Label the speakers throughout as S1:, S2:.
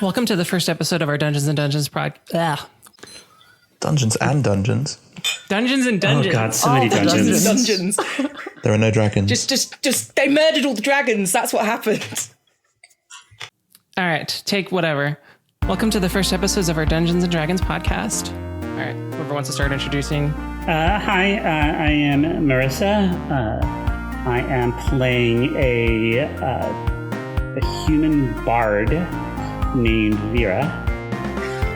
S1: Welcome to the first episode of our Dungeons and Dungeons podcast.
S2: Dungeons and Dungeons.
S1: Dungeons and Dungeons.
S3: Oh god, so many dungeons.
S4: Dungeons.
S2: There are no dragons.
S4: Just they murdered all the dragons. That's what happened.
S1: All right, take whatever. Welcome to the first episodes of our Dungeons and Dragons podcast. All right, whoever wants to start introducing.
S3: Hi, I am Marissa. I am playing a human bard named Vera.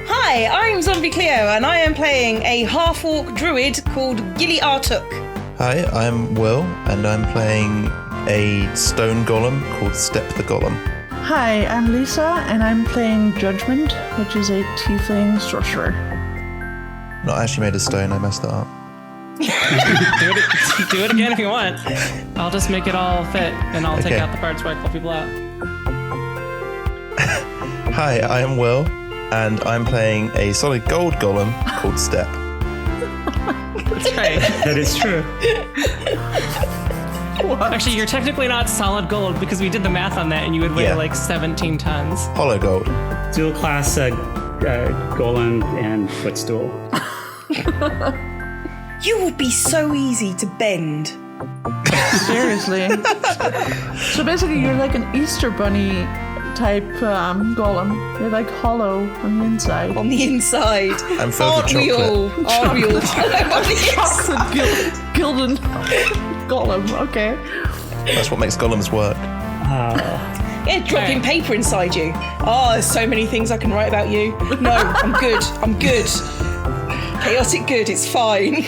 S4: Hi, I'm Zombie Cleo, and I am playing a half-orc druid called Gilly Artuk.
S2: Hi, I'm Will, and I'm playing a stone golem called Step the Golem.
S5: Hi, I'm Lisa, and I'm playing Judgment, which is a tiefling sorcerer.
S2: Not actually made of stone, I messed that up.
S1: do it again if you want. I'll just make it all fit, and I'll take out the parts where I call people out.
S2: Hi, I am Will, and I'm playing a solid gold golem called Step.
S1: That's right.
S3: That is true.
S1: Actually, you're technically not solid gold because we did the math on that, and you would weigh like 17 tons.
S2: Hollow gold.
S3: Dual class golem and footstool.
S4: You would be so easy to bend.
S5: Seriously. So basically, you're like an Easter bunny type golem. You're like hollow on the inside.
S4: On the inside.
S2: I'm filled with chocolate.
S4: Aren't we all hollow on the inside?
S5: Gilden golem, okay.
S2: That's what makes golems work.
S4: Yeah, dropping paper inside you. Oh, there's so many things I can write about you. No, I'm good. I'm good. Chaotic good, it's fine.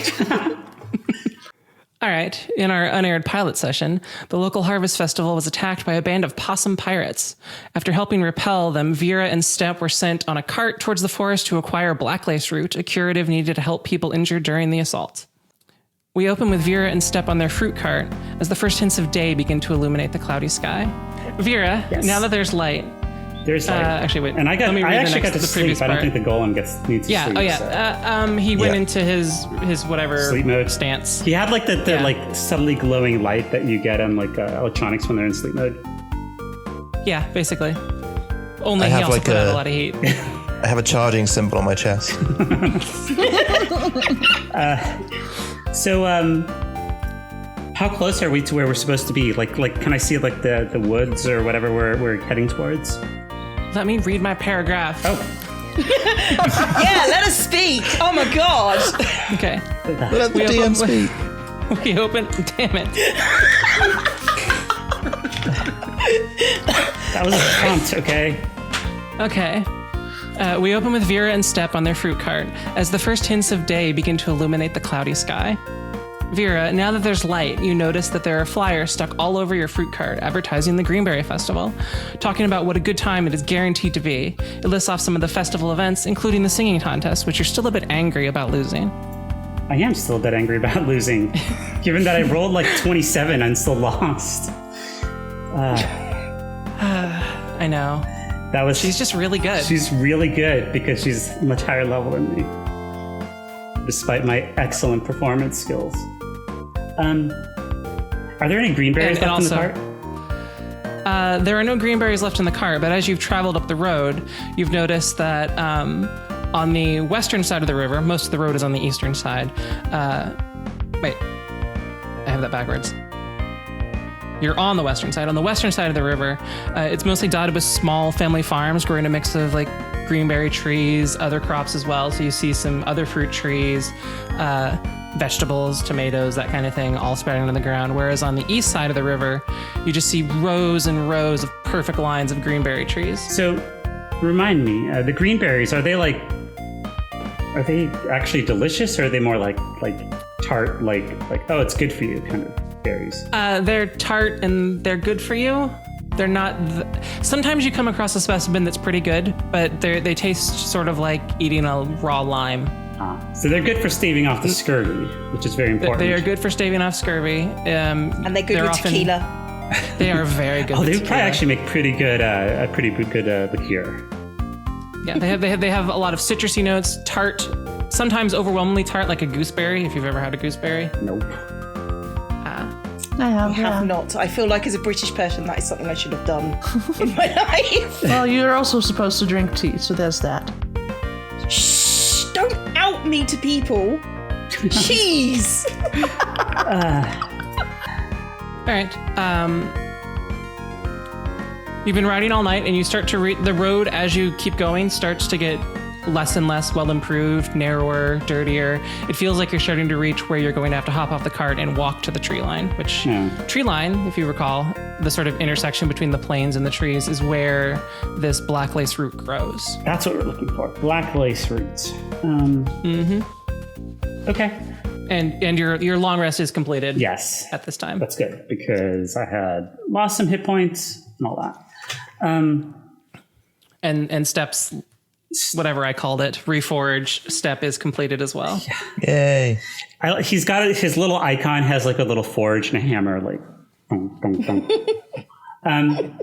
S1: All right, in our unaired pilot session, the local harvest festival was attacked by a band of possum pirates. After helping repel them, Vera and Step were sent on a cart towards the forest to acquire black lace root, a curative needed to help people injured during the assault. We open with Vera and Step on their fruit cart as the first hints of day begin to illuminate the cloudy sky. Vera,
S3: Yes.
S1: Now that there's light.
S3: There's like,
S1: actually, wait.
S3: and I actually got to
S1: the
S3: sleep.
S1: previous
S3: I don't
S1: part.
S3: think the golem needs to sleep.
S1: Oh yeah.
S3: So.
S1: He went into his whatever
S3: Sleep mode
S1: stance.
S3: He had like the like subtly glowing light that you get on like electronics when they're in sleep mode.
S1: Yeah, basically. Only
S2: I
S1: he
S2: have
S1: also
S2: like
S1: put out a lot of heat.
S2: I have a charging symbol on my chest.
S3: So, how close are we to where we're supposed to be? Like, can I see like the woods or whatever we're heading towards?
S1: Let me read my paragraph.
S3: Oh,
S4: Yeah, let us speak. Oh my god.
S1: Okay.
S2: Let the DM speak.
S1: We open. Damn it.
S3: that was a prompt. Okay.
S1: Okay. We open with Vera and Step on their fruit cart as the first hints of day begin to illuminate the cloudy sky. Vera, now that there's light, you notice that there are flyers stuck all over your fruit cart advertising the Greenberry Festival, talking about what a good time it is guaranteed to be. It lists off some of the festival events, including the singing contest, which you're still a bit angry about losing.
S3: I am still a bit angry about losing, given that I rolled like 27 and still lost.
S1: I know. She's just really good.
S3: She's really good because she's much higher level than me, despite my excellent performance skills. Are there any greenberries left in the cart?
S1: There are no greenberries left in the cart, but as you've traveled up the road, you've noticed that on the western side of the river, most of the road is on the eastern side. Wait, I have that backwards. You're on the western side. On the western side of the river, it's mostly dotted with small family farms growing a mix of like greenberry trees, other crops as well. So you see some other fruit trees, vegetables, tomatoes, that kind of thing, all spreading on the ground. Whereas on the east side of the river, you just see rows and rows of perfect lines of greenberry trees.
S3: So, remind me, the greenberries, are they actually delicious, or are they more like tart, like oh, it's good for you kind of berries?
S1: They're tart and they're good for you. They're not. Sometimes you come across a specimen that's pretty good, but they taste sort of like eating a raw lime.
S3: So they're good for staving off the scurvy, which is very important.
S1: They are good for staving off scurvy.
S4: And they're good with tequila.
S1: They are very good.
S3: Oh,
S1: with
S3: they would
S1: tequila.
S3: probably actually make pretty good liqueur.
S1: Yeah, they have a lot of citrusy notes, tart, sometimes overwhelmingly tart, like a gooseberry. If you've ever had a gooseberry.
S3: Nope.
S5: I have.
S4: I have not. I feel like as a British person, that is something I should have done in my life.
S5: Well, you're also supposed to drink tea, so there's that.
S4: Shh! Don't out me to people. Jeez.
S1: All right. You've been riding all night, and you start to read the road as you keep going starts to get less and less well improved, narrower, dirtier. It feels like you're starting to reach where you're going to have to hop off the cart and walk to the tree line, which tree line, if you recall, the sort of intersection between the plains and the trees is where this black lace root grows.
S3: That's what we're looking for. Black lace roots. Okay.
S1: And your long rest is completed.
S3: Yes.
S1: At this time.
S3: That's good because I had lost some hit points and all that.
S1: And steps, whatever I called it, reforge step is completed as well.
S2: Yay.
S3: He's got his little icon has like a little forge and a hammer, like. Dun, dun, dun.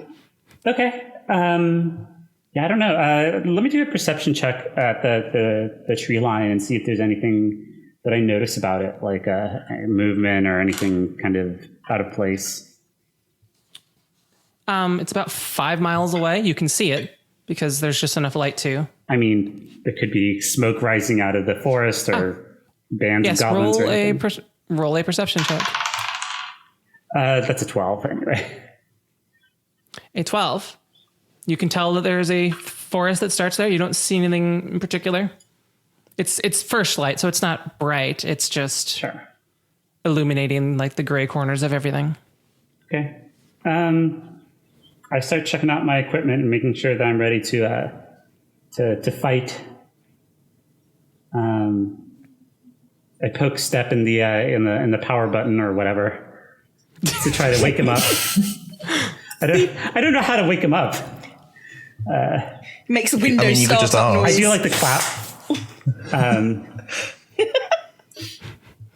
S3: Okay. Yeah, I don't know. Let me do a perception check at the tree line and see if there's anything that I notice about it, like movement or anything kind of out of place.
S1: It's about 5 miles away. You can see it because there's just enough light to.
S3: I mean, there could be smoke rising out of the forest or bands of goblins.
S1: Roll a perception check.
S3: That's a 12 anyway.
S1: A 12. You can tell that there's a forest that starts there. You don't see anything in particular. It's first light, so it's not bright. It's just illuminating like the gray corners of everything.
S3: Okay. I start checking out my equipment and making sure that I'm ready to fight. I poke Step in the power button or whatever to try to wake him up. I don't know how to wake him up.
S4: Makes a window
S2: you could
S4: start
S2: just
S4: up
S2: ask.
S4: noise.
S3: I do like the clap.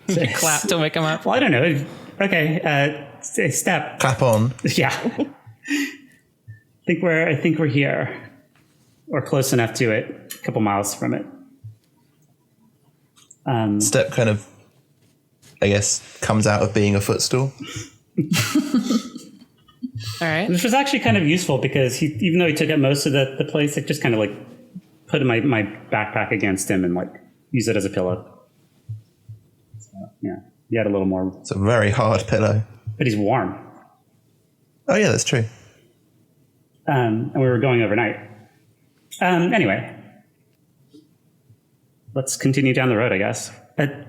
S1: You clap to wake him up.
S3: Well, I don't know. Okay, Step.
S2: Clap on.
S3: Yeah. I think we're here, or close enough to it. A couple miles from it.
S2: Step kind of, I guess, comes out of being a footstool.
S1: All right.
S3: Which was actually kind of useful because even though he took up most of the place, it just kind of like put my backpack against him and like use it as a pillow. So, yeah, he had a little more.
S2: It's a very hard pillow.
S3: But he's warm.
S2: Oh yeah, that's true.
S3: And we were going overnight. Anyway, let's continue down the road, I guess.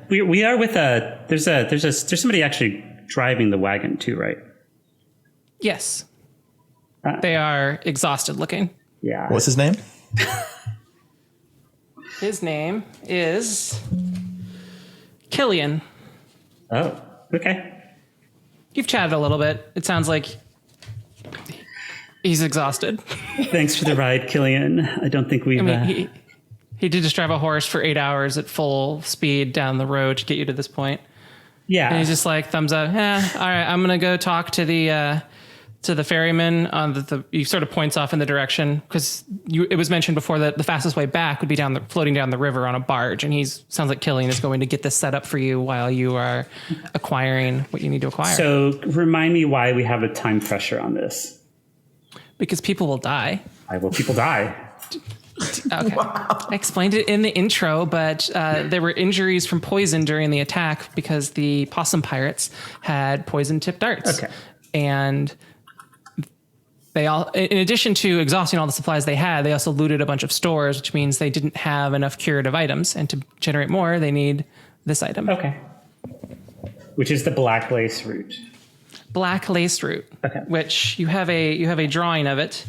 S3: We are with there's somebody actually driving the wagon too, right?
S1: Yes. They are exhausted looking.
S3: Yeah.
S2: What's his name?
S1: His name is Killian.
S3: Oh, okay.
S1: You've chatted a little bit. It sounds like he's exhausted.
S3: Thanks for the ride, Killian. I don't think we've...
S1: he did just drive a horse for 8 hours at full speed down the road to get you to this point.
S3: Yeah.
S1: And he's just like, thumbs up. All right, I'm going to go talk to the ferryman on he sort of points off in the direction because it was mentioned before that the fastest way back would be floating down the river on a barge. And sounds like Killian is going to get this set up for you while you are acquiring what you need to acquire.
S3: So remind me why we have a time pressure on this.
S1: Because people will die.
S3: Why will people die?
S1: Okay. Wow. I explained it in the intro, but there were injuries from poison during the attack because the possum pirates had poison-tipped darts.
S3: Okay.
S1: And they all, in addition to exhausting all the supplies they had, they also looted a bunch of stores, which means they didn't have enough curative items. And to generate more, they need this item.
S3: Okay. Which is the black lace root.
S1: Black lace root.
S3: Okay.
S1: Which you have a drawing of it.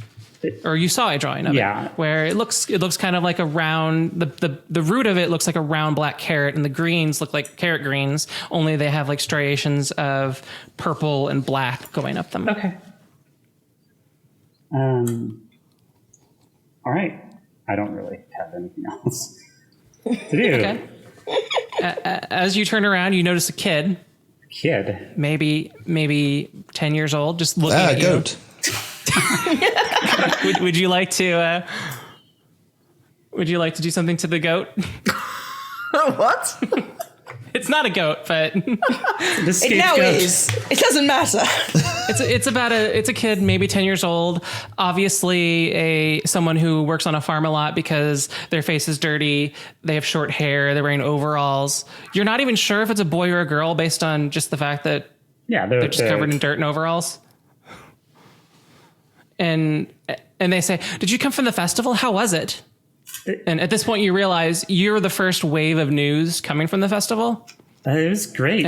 S1: Or you saw a drawing of it, where it looks kind of like a round. The root of it looks like a round black carrot, and the greens look like carrot greens. Only they have like striations of purple and black going up them.
S3: Okay. All right. I don't really have anything else to do.
S1: Okay. As you turn around, you notice a kid. Maybe 10 years old, just looking at you.
S2: Goat.
S1: Would you like to do something to the goat?
S5: What?
S1: It's not a goat, but
S4: It now is. It doesn't matter.
S1: it's a kid, maybe 10 years old. Obviously, someone who works on a farm a lot because their face is dirty. They have short hair. They're wearing overalls. You're not even sure if it's a boy or a girl based on just the fact that they're just covered in dirt and overalls. And they say, "Did you come from the festival? How was it?" And at this point, you realize you're the first wave of news coming from the festival.
S3: It was great.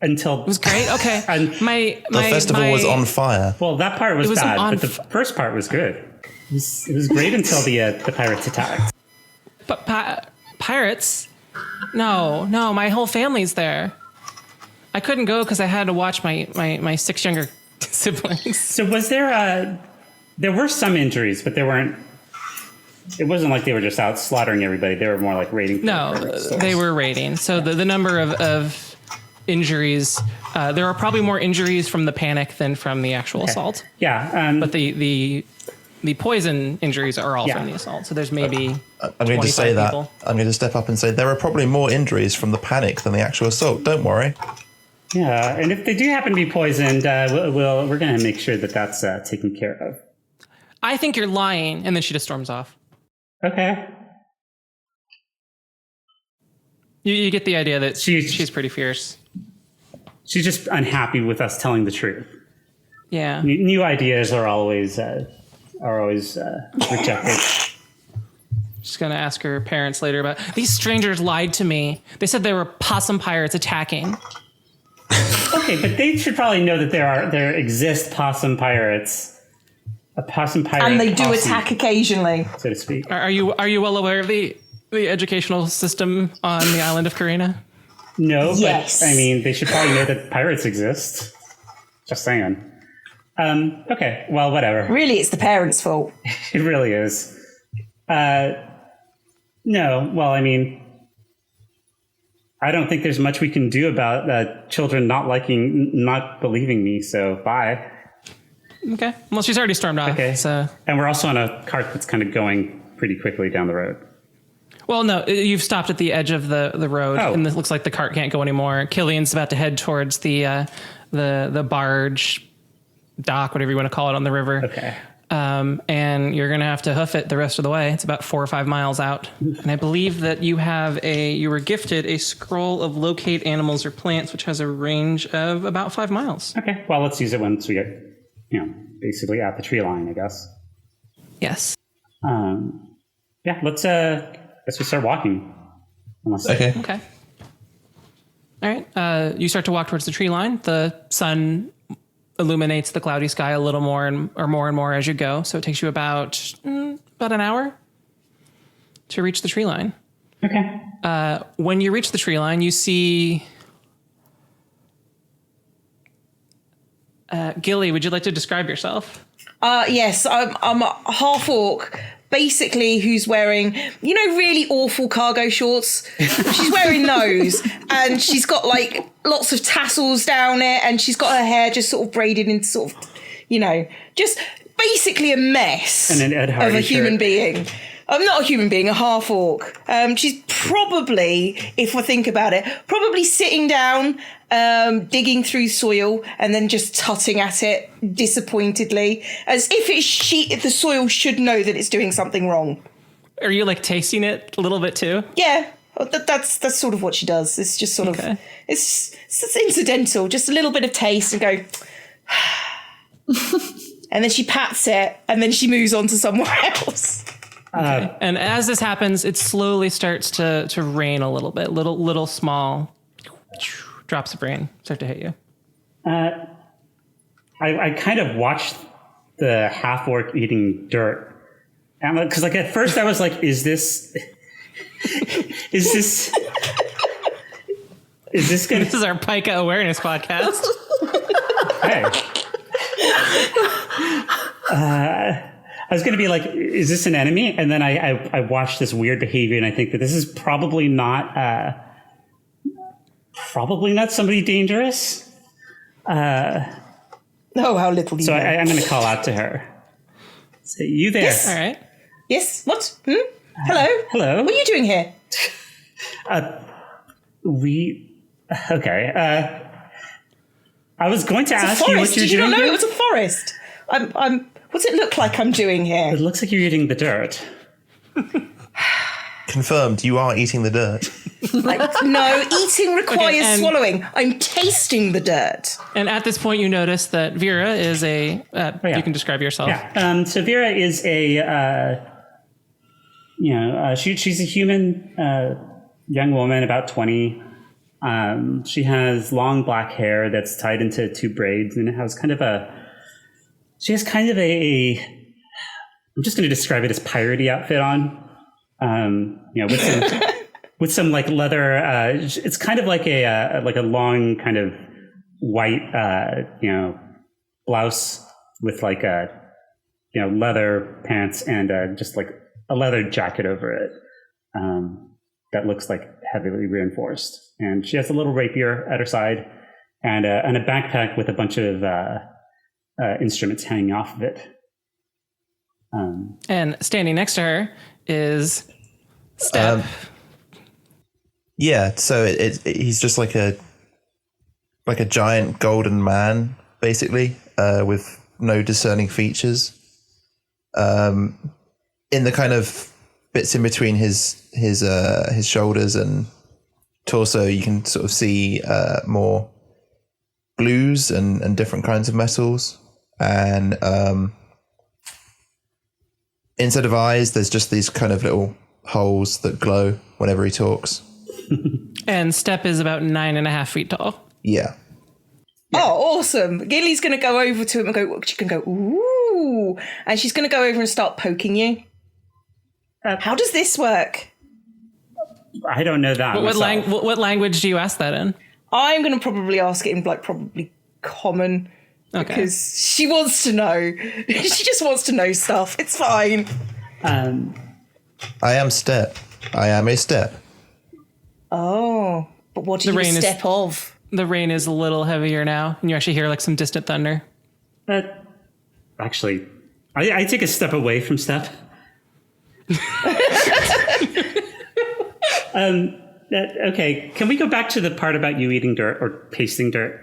S3: Until
S1: it was great. Okay,
S2: the festival was on fire.
S3: Well, that part was bad, but the first part was good. It was great until the pirates attacked.
S1: But pirates? No, my whole family's there. I couldn't go because I had to watch my 6 younger siblings.
S3: So was there? There were some injuries, but there weren't. It wasn't like they were just out slaughtering everybody. They were more like raiding.
S1: No, they were raiding. So the number of injuries, there are probably more injuries from the panic than from the actual assault.
S3: Yeah.
S1: But the poison injuries are all from the assault. So there's maybe
S2: I'm going to say that.
S1: People.
S2: I'm going to step up and say there are probably more injuries from the panic than the actual assault. Don't worry.
S3: Yeah, and if they do happen to be poisoned, we're going to make sure that that's taken care of.
S1: I think you're lying. And then she just storms off.
S3: Okay.
S1: You get the idea that she's pretty fierce.
S3: She's just unhappy with us telling the truth.
S1: Yeah.
S3: New ideas are always rejected.
S1: She's going to ask her parents later about, these strangers lied to me. They said there were possum pirates attacking.
S3: Okay, but they should probably know that there exist possum pirates. A possum pirate,
S4: and they do attack occasionally,
S3: so to speak.
S1: Are you well aware of the educational system on the island of Karina?
S3: No,
S4: yes.
S3: But I mean, they should probably know that pirates exist. Just saying. Okay, well, whatever.
S4: Really, it's the parents' fault.
S3: It really is. No, well, I mean, I don't think there's much we can do about children not believing me. So bye.
S1: Okay. Well, she's already stormed off.
S3: Okay.
S1: So.
S3: And we're also on a cart that's kind of going pretty quickly down the road.
S1: Well, no, you've stopped at the edge of the road,
S3: and
S1: it looks like the cart can't go anymore. Killian's about to head towards the barge dock, whatever you want to call it, on the river.
S3: Okay.
S1: And you're going to have to hoof it the rest of the way. It's about 4 or 5 miles out. And I believe that you were gifted a scroll of locate animals or plants, which has a range of about 5 miles.
S3: Okay. Well, let's use it once we get, basically at the tree line, I guess.
S1: Yes.
S3: Yeah, let's start walking.
S2: Okay.
S1: Okay. All right. You start to walk towards the tree line. The sun illuminates the cloudy sky a little more and more as you go. So it takes you about an hour to reach the tree line.
S3: Okay.
S1: When you reach the tree line, you see Gilly. Would you like to describe yourself?
S4: Yes, I'm a half orc, basically, who's wearing, really awful cargo shorts. She's wearing those, and she's got like lots of tassels down it, and she's got her hair just sort of braided into sort of, just basically a mess
S3: and an Ed Hardy
S4: of a human
S3: shirt.
S4: being. I'm not a human being, a half orc. She's probably, if I think about it, probably sitting down, digging through soil and then just tutting at it disappointedly, as if the soil should know that it's doing something wrong.
S1: Are you like tasting it a little bit too?
S4: Yeah, that's sort of what she does. It's just sort of, it's incidental, just a little bit of taste and go, and then she pats it and then she moves on to somewhere else.
S1: Okay. And as this happens, it slowly starts to rain a little bit. Little small drops of rain start to hit you.
S3: I kind of watched the half orc eating dirt, and because at first I was like, is this gonna?
S1: This is our Pika awareness podcast.
S3: Hey. I was going to be like, is this an enemy? And then I watched this weird behavior, and I think that this is probably not somebody dangerous.
S4: Oh, how little you
S3: So
S4: know.
S3: I'm going to call out to her. Say, you there?
S4: Yes.
S1: All right.
S4: Yes? What? Hello?
S3: Hello?
S4: What are you doing here?
S3: Okay. I was going to ask you what you're
S4: Did you
S3: doing.
S4: not know
S3: here?
S4: it was a forest? What's it look like I'm doing here?
S3: It looks like you're eating the dirt.
S2: Confirmed, you are eating the dirt.
S4: No, eating requires
S1: and-
S4: swallowing. I'm tasting the dirt.
S1: And at this point, you notice that Vera is a. You can describe yourself.
S3: Yeah. So Vera is a, she's a human young woman, about 20. She has long black hair that's tied into 2 braids, and it has kind of a. She has kind of a. I'm just going to describe it as piratey outfit on. With some like leather. It's kind of like a long kind of white blouse with like a leather pants and just like a leather jacket over it that looks like heavily reinforced. And she has a little rapier at her side and a backpack with a bunch of instruments hanging off of it.
S1: And standing next to her is Step.
S2: Yeah, so he's just like a giant golden man, basically, with no discerning features. In the kind of bits in between his shoulders and torso, you can sort of see more blues and different kinds of metals. And instead of eyes, there's just these kind of little holes that glow whenever he talks.
S1: And Step is about 9.5 feet tall.
S2: Yeah.
S4: Oh, awesome. Gilly's going to go over to him and go, she can go, ooh. And she's going to go over and start poking you. How does this work?
S3: I don't know that.
S1: What language do you ask that in?
S4: I'm going to probably ask it in probably common.
S1: Okay.
S4: Because she wants to know. She just wants to know stuff. It's fine.
S2: I am Step. I am a Step.
S4: Oh, but what do you step of?
S1: The rain is a little heavier now, and you actually hear like some distant thunder.
S3: Actually, I take a step away from Step. Okay, can we go back to the part about you eating dirt or tasting dirt?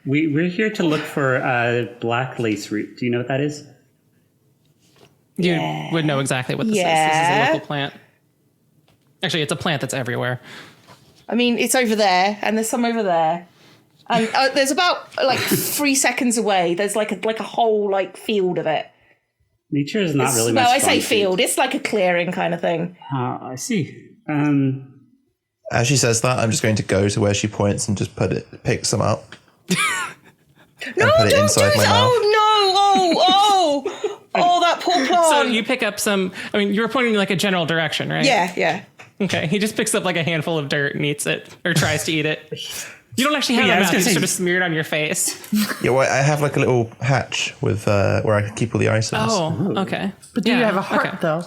S3: We're here to look for black lace root. Do you know what that is?
S1: You would know exactly what this is. This is a local plant. Actually, it's a plant that's everywhere.
S4: I mean, it's over there, and there's some over there. And there's about like 3 seconds away. There's like a whole like field of it.
S3: Nature is not really.
S4: Well, I say field. It's like a clearing kind of thing.
S3: I see.
S2: As she says that, I'm just going to go to where she points and just pick some up.
S4: No,
S2: put it
S4: don't
S2: inside
S4: do
S2: my
S4: that.
S2: mouth.
S4: Oh, no. Oh, that poor plant.
S1: So you pick up some. I mean, you were pointing in like a general direction, right?
S4: Yeah.
S1: Okay. He just picks up like a handful of dirt and eats it, or tries to eat it. You don't actually have a mouth. It's sort of smeared on your face.
S2: Yeah, well, I have like a little hatch with where I can keep all the items.
S1: Oh, okay.
S5: But do you have a heart, though?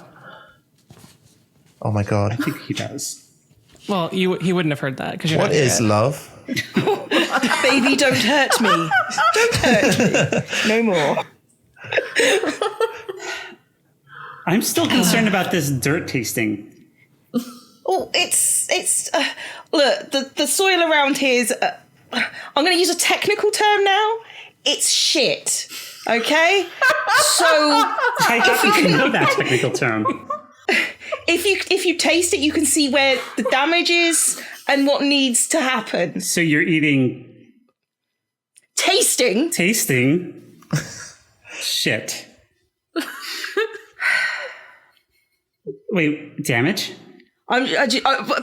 S2: Oh my god.
S3: I think he does.
S1: Well, he wouldn't have heard that because you're
S2: What
S1: not
S2: is
S1: dead.
S2: love?
S4: Baby, don't hurt me. Don't hurt me. No more.
S3: I'm still concerned about this dirt tasting.
S4: Oh, it's look, the soil around here is, I'm going to use a technical term now. It's shit. Okay? So
S3: I happen to know that technical term.
S4: if you taste it, you can see where the damage is and what needs to happen.
S3: So you're eating...
S4: Tasting?
S3: Shit. Wait, damage?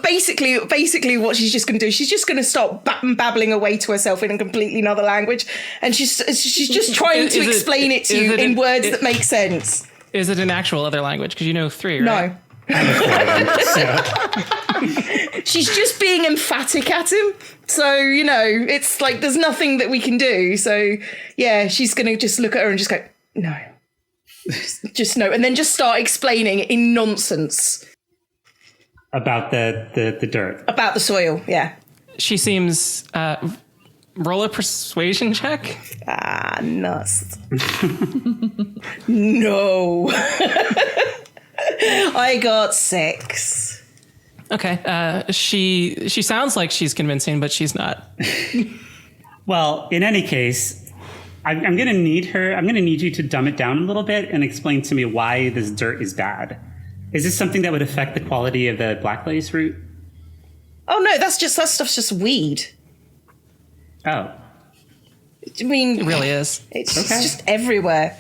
S4: Basically, what she's just going to do, she's just going to start babbling away to herself in a completely another language, and she's just trying to explain it to you in words that make sense.
S1: Is it an actual other language? Because you know 3, right?
S4: No. She's just being emphatic at him. So, it's like there's nothing that we can do. So, yeah, she's going to just look at her and just go, no. Just no. And then just start explaining in nonsense.
S3: About the dirt.
S4: About the soil, yeah.
S1: She seems... roll a persuasion check.
S4: Ah, nuts. No. I got 6.
S1: Okay. She sounds like she's convincing, but she's not.
S3: Well, in any case, I'm going to need her. I'm going to need you to dumb it down a little bit and explain to me why this dirt is bad. Is this something that would affect the quality of the black lace root?
S4: Oh no, that stuff's just weed.
S3: Oh,
S4: I mean,
S1: It really is.
S4: it's
S3: Okay.
S4: just everywhere.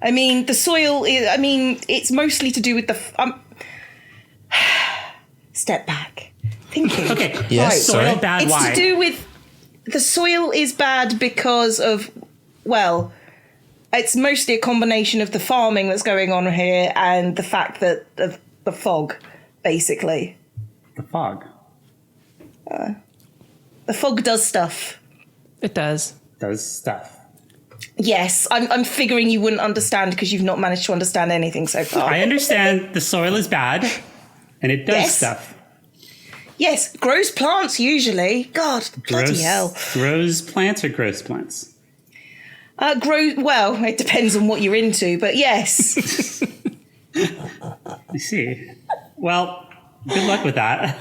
S4: I mean, the soil. I mean, it's mostly to do with the. Step back, thinking.
S3: okay.
S2: Yes,
S4: Right.
S3: Soil
S2: sorry.
S3: bad.
S4: It's
S3: Why?
S4: to do with the soil is bad because of, well, it's mostly a combination of the farming that's going on here and the fact that of the fog, basically.
S3: The fog
S4: The fog does stuff.
S1: It does.
S3: does stuff.
S4: Yes, I'm figuring you wouldn't understand because you've not managed to understand anything so far.
S3: I understand the soil is bad, and it does
S4: Yes.
S3: stuff.
S4: Yes, grows plants usually. God, bloody
S3: Grows,
S4: hell.
S3: grows plants or gross plants?
S4: Well, it depends on what you're into, but yes.
S3: I see. Well, good luck with that.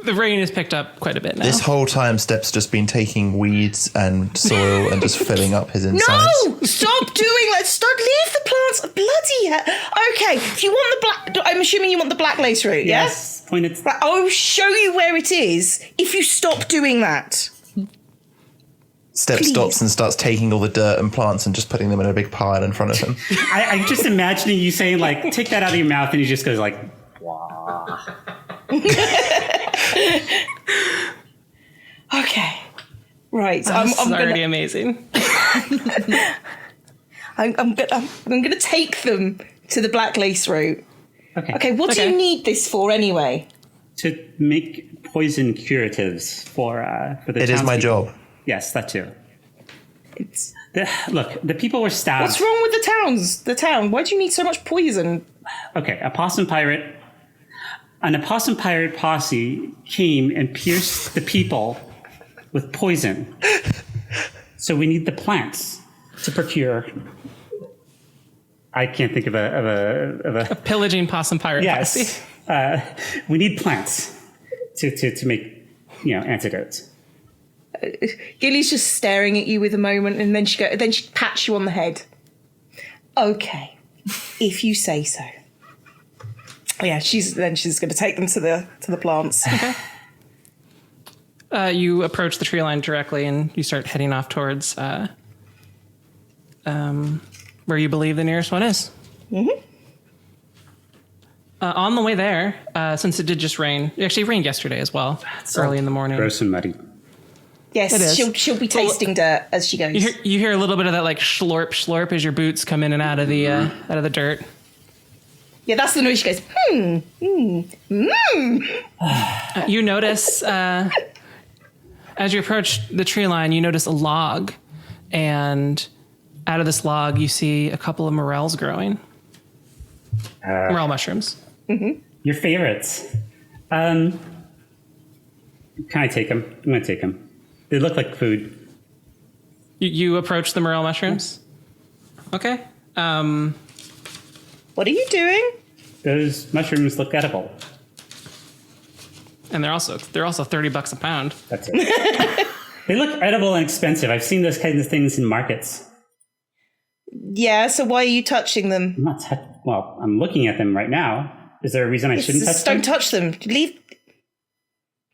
S1: The rain has picked up quite a bit now.
S2: This whole time, Step's just been taking weeds and soil and just filling up his insides.
S4: No! Stop doing that! Stop! Leave the plants! Bloody hell! Okay, if you want the black, I'm assuming you want the black lace root, yeah?
S3: Yes. Point it.
S4: Right, I'll show you where it is if you stop doing that.
S2: Step
S4: Please.
S2: stops and starts taking all the dirt and plants and just putting them in a big pile in front of him.
S3: I'm just imagining you saying like, "Take that out of your mouth," and he just goes like, "Wow."
S4: Okay. Right,
S1: This is
S4: I'm
S1: already
S4: gonna,
S1: amazing.
S4: I'm gonna take them to the black lace root.
S3: Okay.
S4: Okay, what do
S1: Okay.
S4: you need this for anyway?
S3: To make poison curatives for the.
S2: It is my
S3: townspeople.
S2: job.
S3: Yes, that too.
S4: It's,
S3: Look, the people were stabbed.
S4: what's wrong with the town? Why do you need so much poison?
S3: Okay, an opossum pirate posse came and pierced the people with poison. So we need the plants to procure. I can't think of a
S1: Pillaging possum pirate posse.
S3: yes. We need plants to make antidotes.
S4: Gilly's just staring at you with a moment, and then she pats you on the head. Okay, if you say so. Yeah, she's going to take them to the plants.
S1: You approach the tree line directly, and you start heading off towards where you believe the nearest one is. Mm-hmm. On the way there, since it did just rain, it actually rained yesterday as well, early in the morning.
S3: Gross and muddy.
S4: Yes,
S1: It is.
S4: she'll be tasting dirt as she goes.
S1: You hear a little bit of that like slurp slurp as your boots come in and out of the dirt.
S4: Yeah, that's the noise she goes.
S1: You notice as you approach the tree line, you notice a log, and out of this log you see a couple of morels growing. Morel mushrooms.
S3: Your favorites. Can I take them? I'm going to take them. They look like food.
S1: You approach the morel mushrooms. Okay.
S4: What are you doing?
S3: Those mushrooms look edible.
S1: And they're also $30 a pound.
S3: That's it. They look edible and expensive. I've seen those kinds of things in markets.
S4: Yeah, so why are you touching them?
S3: I'm not well, I'm looking at them right now. Is there a reason I shouldn't touch them?
S4: Don't touch them. Leave.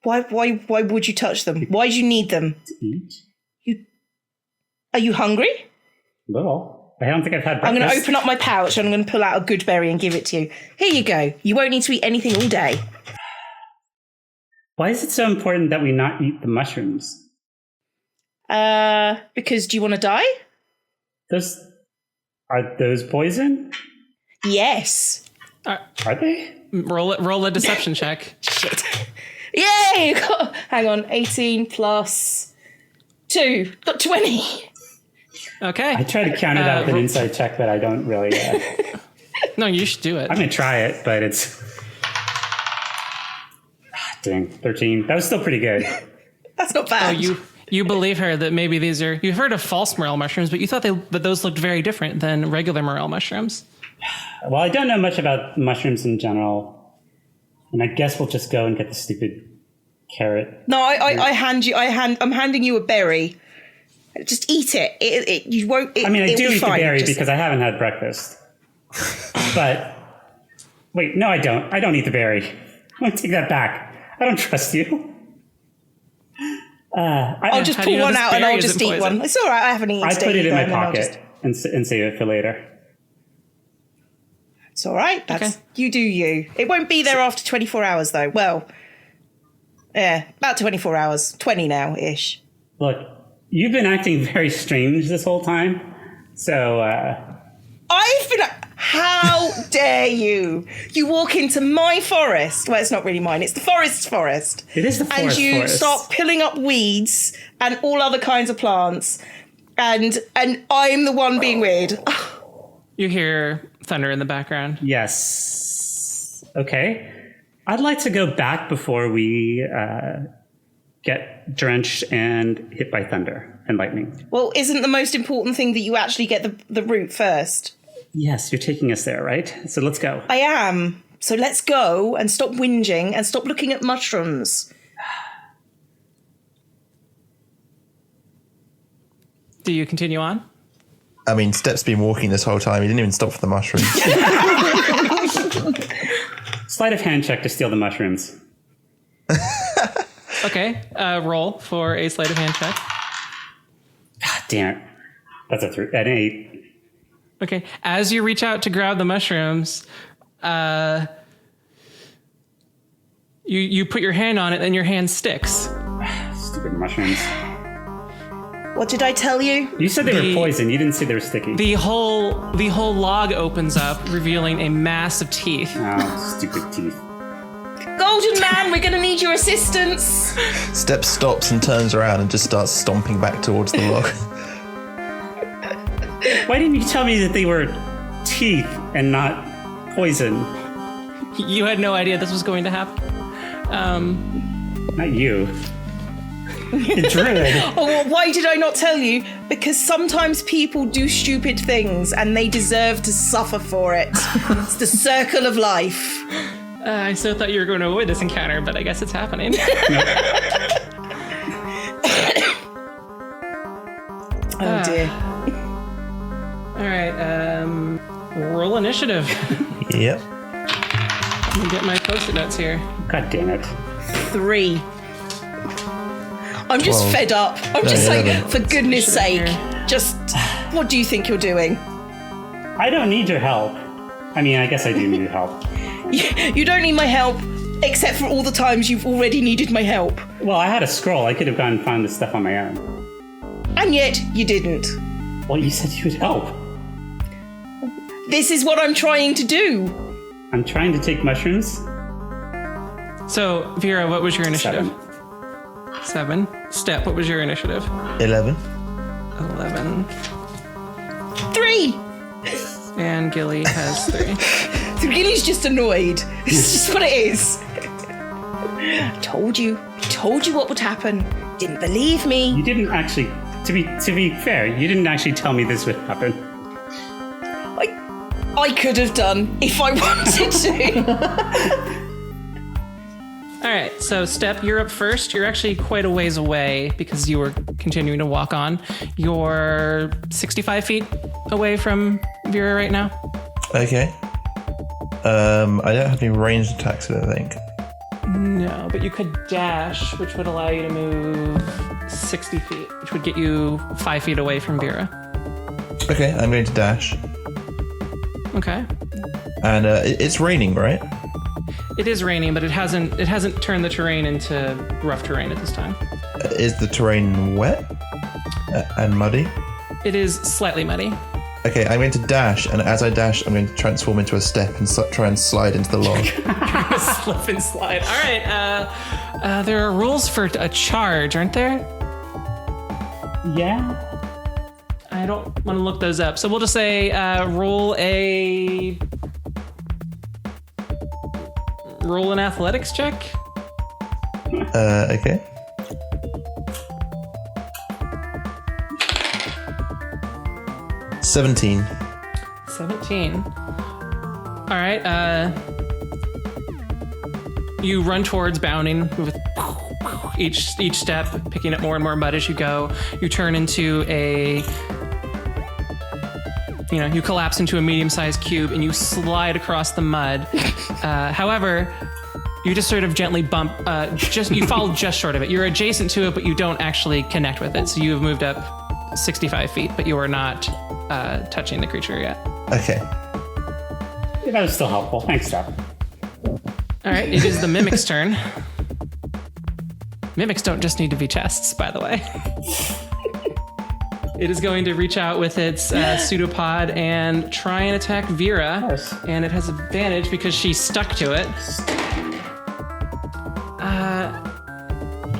S4: Why would you touch them? Why do you need them?
S3: To eat?
S4: Are you hungry?
S3: A little. I don't think I've had
S4: I'm
S3: breakfast.
S4: going to open up my pouch and I'm going to pull out a good berry and give it to you. Here you go. You won't need to eat anything all day.
S3: Why is it so important that we not eat the mushrooms?
S4: Because do you want to die?
S3: Are those poison?
S4: Yes.
S3: Are they?
S1: Roll a deception check.
S4: Shit. Yay! Hang on. 18 plus 2. Got 20.
S1: Okay.
S3: I try to count it out with an inside check, but I don't really.
S1: No, you should do it.
S3: I'm going to try it, but it's. Dang, 13. That was still pretty good.
S4: That's not bad.
S1: You believe her that maybe these are. You've heard of false morel mushrooms, but you thought that those looked very different than regular morel mushrooms.
S3: Well, I don't know much about mushrooms in general. And I guess we'll just go and get the stupid carrot.
S4: No, I'm handing you a berry. Just eat it. You won't.
S3: I mean, I do eat the berry
S4: Just,
S3: because I haven't had breakfast. But wait, no, I don't. I don't eat the berry. I'm gonna take that back. I don't trust you.
S4: I'll just pull one out and I'll just eat one. It's all right. I haven't eaten.
S3: I put it in my
S4: either,
S3: pocket and save it for later.
S4: It's all right. That's
S1: Okay.
S4: You do you. It won't be there after 24 hours though. Well, yeah, about 24 hours. 20 now ish.
S3: Look, you've been acting very strange this whole time. So
S4: I've been. How dare you? You walk into my forest. Well, it's not really mine. It's the forest's forest.
S3: it is the
S4: And
S3: forest.
S4: you start pulling up weeds and all other kinds of plants. And I'm the one being weird.
S1: You hear thunder in the background.
S3: Yes. Okay. I'd like to go back before we get drenched and hit by thunder and lightning.
S4: Well, isn't the most important thing that you actually get the root first?
S3: Yes, you're taking us there, right? So let's go.
S4: I am. So let's go and stop whinging and stop looking at mushrooms.
S1: Do you continue on?
S2: I mean, Step's been walking this whole time. He didn't even stop for the mushrooms.
S3: Sleight of hand check to steal the mushrooms.
S1: Okay. Roll for a sleight of hand check.
S3: God damn it. That's an 8.
S1: Okay. As you reach out to grab the mushrooms, you put your hand on it, and your hand sticks.
S3: Stupid mushrooms.
S4: What did I tell you?
S3: You said they were poison. You didn't say they were sticky.
S1: The whole log opens up, revealing a mass of teeth.
S3: Oh, stupid teeth.
S4: Golden Man, we're going to need your assistance.
S2: Step stops and turns around and just starts stomping back towards the log.
S3: Why didn't you tell me that they were teeth and not poison?
S1: You had no idea this was going to happen.
S3: Not you. The druid.
S4: Oh, well, why did I not tell you? Because sometimes people do stupid things and they deserve to suffer for it. It's the circle of life.
S1: I so thought you were going to avoid this encounter, but I guess it's happening.
S4: Oh dear.
S1: All right. Roll initiative.
S2: Yep.
S1: Let me get my post-it notes here.
S3: God damn it.
S4: 3. I'm just
S2: 12.
S4: fed up. I'm just
S2: No,
S4: like,
S2: 11.
S4: for goodness sake,
S1: Here.
S4: just what do you think you're doing?
S3: I don't need your help. I mean, I guess I do need your help.
S4: You don't need my help, except for all the times you've already needed my help.
S3: Well, I had a scroll. I could have gone and found this stuff on my own.
S4: And yet, you didn't.
S3: Well, you said you would help.
S4: This is what I'm trying to do.
S3: I'm trying to take mushrooms.
S1: So, Vera, what was your initiative? 7. Step, what was your initiative?
S2: 11.
S1: 11.
S4: 3.
S1: And Gilly has 3.
S4: Gilly's just annoyed. It's just what it is. I told you what would happen. Didn't believe me.
S3: You didn't actually, to be fair, you didn't actually tell me this would happen.
S4: I could have done if I wanted to.
S1: All right, so Step, you're up first. You're actually quite a ways away because you were continuing to walk on. You're 65 feet away from Vera right now.
S2: Okay. I don't have any ranged attacks, I don't think.
S1: No, but you could dash, which would allow you to move 60 feet, which would get you 5 feet away from Vera.
S2: Okay, I'm going to dash.
S1: Okay.
S2: And it's raining, right?
S1: It is raining, but it hasn't turned the terrain into rough terrain at this time.
S2: Is the terrain wet and muddy?
S1: It is slightly muddy.
S2: Okay, I'm going to dash, and as I dash, I'm going to transform into a step and try and slide into the log.
S1: Slip and slide. All right. There are rules for a charge, aren't there?
S3: Yeah.
S1: I don't want to look those up. So we'll just say roll an athletics check.
S2: Okay. $17.
S1: 17. All right. You run towards bounding with each step, picking up more and more mud as you go. You turn into you collapse into a medium-sized cube and you slide across the mud. However, you just sort of gently bump, you fall just short of it. You're adjacent to it, but you don't actually connect with it. So you have moved up 65 feet, but you are not touching the creature yet.
S2: Okay.
S3: Yeah, that was still helpful. Thanks, Steph.
S1: All right, it is the mimic's turn. Mimics don't just need to be chests, by the way. It is going to reach out with its pseudopod and try and attack Vera.
S3: Yes.
S1: And it has advantage because she's stuck to it.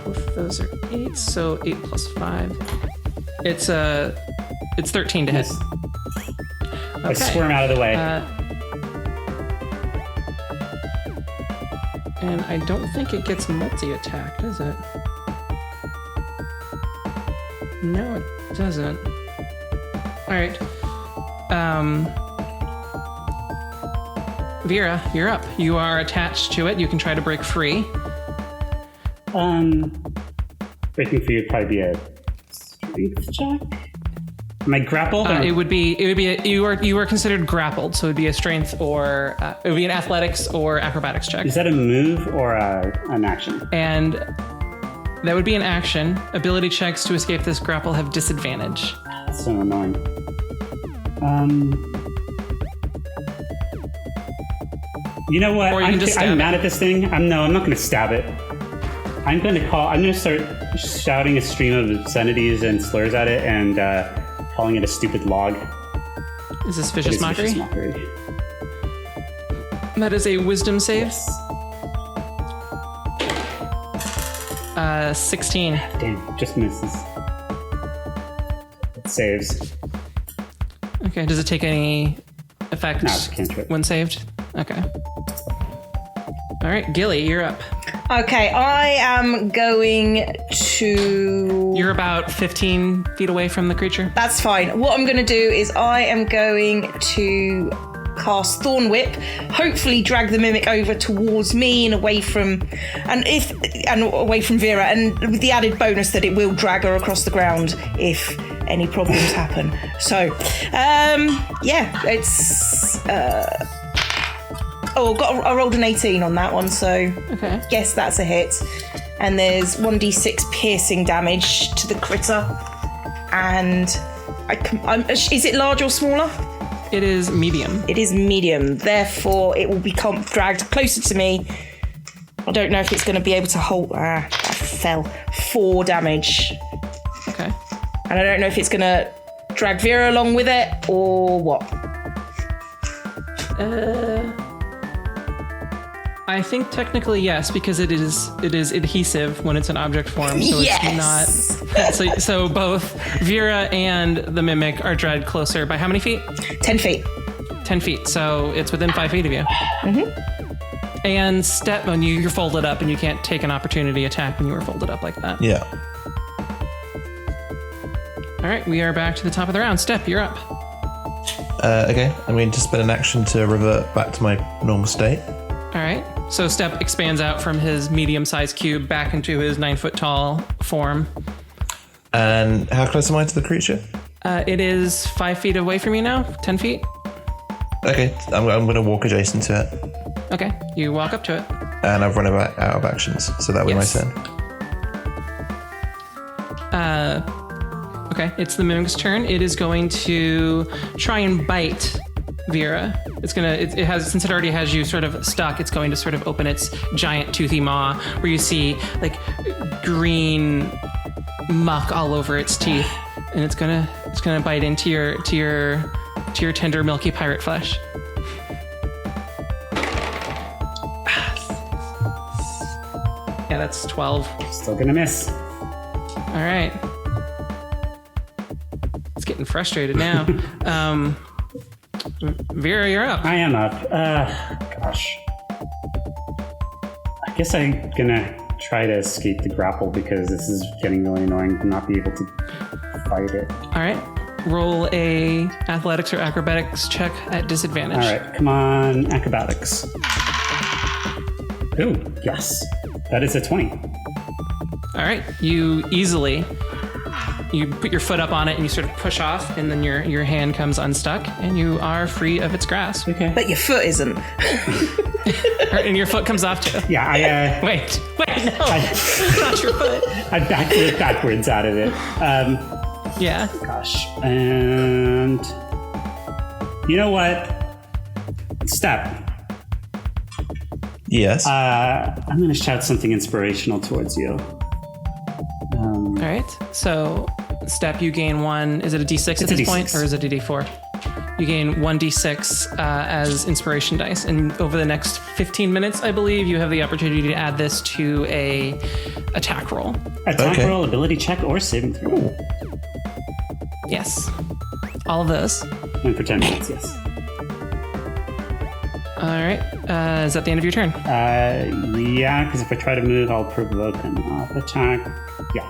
S1: Both of those are 8, so 8 plus 5. It's 13 to hit.
S3: I squirm out of the way.
S1: And I don't think it gets multi-attack, does it? No, it doesn't. All right. Vera, you're up. You are attached to it. You can try to break free.
S3: Breaking free would probably be a strength check. Am I grappled?
S1: It would be you are considered grappled, so it would be a strength or it would be an athletics or acrobatics check.
S3: Is that a move or an action?
S1: And that would be an action. Ability checks to escape this grapple have disadvantage.
S3: That's so annoying. You know what?
S1: Or you can just stab
S3: I'm
S1: it.
S3: mad at this thing. I'm not going to stab it. I'm going to start shouting a stream of obscenities and slurs at it and calling it a stupid log.
S1: Is this vicious mockery?
S3: Vicious mockery.
S1: That is a wisdom save.
S3: Yes.
S1: 16.
S3: Damn, just misses. It saves.
S1: Okay, does it take any effect
S3: No, it's a cantrip.
S1: when saved? Okay. All right, Gilly, you're up.
S4: Okay, I am going to...
S1: You're about 15 feet away from the creature.
S4: That's fine. What I'm going to do is I am going to cast Thorn Whip, hopefully drag the mimic over towards me and away from Vera, and with the added bonus that it will drag her across the ground if any problems happen. So, it's... I rolled an 18 on that one, so
S1: Okay.
S4: yes, that's a hit. And there's 1d6 piercing damage to the critter. And is it large or smaller?
S1: It is medium.
S4: It is medium. Therefore, it will become dragged closer to me. I don't know if it's going to be able to hold. That fell. 4 damage.
S1: Okay.
S4: And I don't know if it's going to drag Vera along with it or what.
S1: I think technically yes, because it is adhesive when it's an object form, so
S4: Yes!
S1: it's not. So both Vera and the mimic are dragged closer by how many feet?
S4: 10 feet.
S1: 10 feet. So it's within 5 feet of you. Mm-hmm. And step when you're folded up, and you can't take an opportunity attack when you were folded up like that.
S2: Yeah.
S1: All right, we are back to the top of the round. Step, you're up.
S2: Okay, I'm going to spend an action to revert back to my normal state.
S1: All right. So Step expands out from his medium-sized cube back into his 9-foot-tall form.
S2: And how close am I to the creature?
S1: It is 5 feet away from you now. 10 feet.
S2: Okay, I'm going to walk adjacent to it.
S1: Okay. You walk up to it.
S2: And I've run out of actions, so that was
S1: Yes.
S2: my turn.
S1: Okay. It's the mimic's turn. It is going to try and bite Vera. It has, since it already has you sort of stuck, it's going to sort of open its giant toothy maw where you see like green muck all over its teeth, and it's gonna bite into your tender milky pirate flesh. Yeah, that's 12.
S3: Still gonna miss.
S1: All right. It's getting frustrated now. Vera, you're up.
S3: I am up. Gosh. I guess I'm gonna try to escape the grapple because this is getting really annoying to not be able to fight it.
S1: All right. Roll a athletics or acrobatics check at disadvantage.
S3: All right, come on, acrobatics. Ooh, yes. That is a 20.
S1: All right, you put your foot up on it and you sort of push off, and then your hand comes unstuck, and you are free of its grasp.
S3: Okay.
S4: But your foot isn't.
S1: And your foot comes off too.
S3: Yeah,
S1: Wait, no, not your foot.
S3: I backed it backwards out of it.
S1: Yeah.
S3: Gosh. And you know what? Step.
S2: Yes.
S3: I'm going to shout something inspirational towards you.
S1: All right. So, Step, you gain one. Is it a D6 at
S3: a
S1: this
S3: D6.
S1: point, or is it a D4? You gain 1d6 as inspiration dice, and over the next 15 minutes, I believe, you have the opportunity to add this to a attack roll.
S3: Attack
S2: Okay.
S3: roll, ability check, or saving throw.
S1: Yes, all of those.
S3: And for 10 minutes, yes.
S1: All right. Is that the end of your turn?
S3: Yeah, because if I try to move, I'll provoke an off attack. Yeah.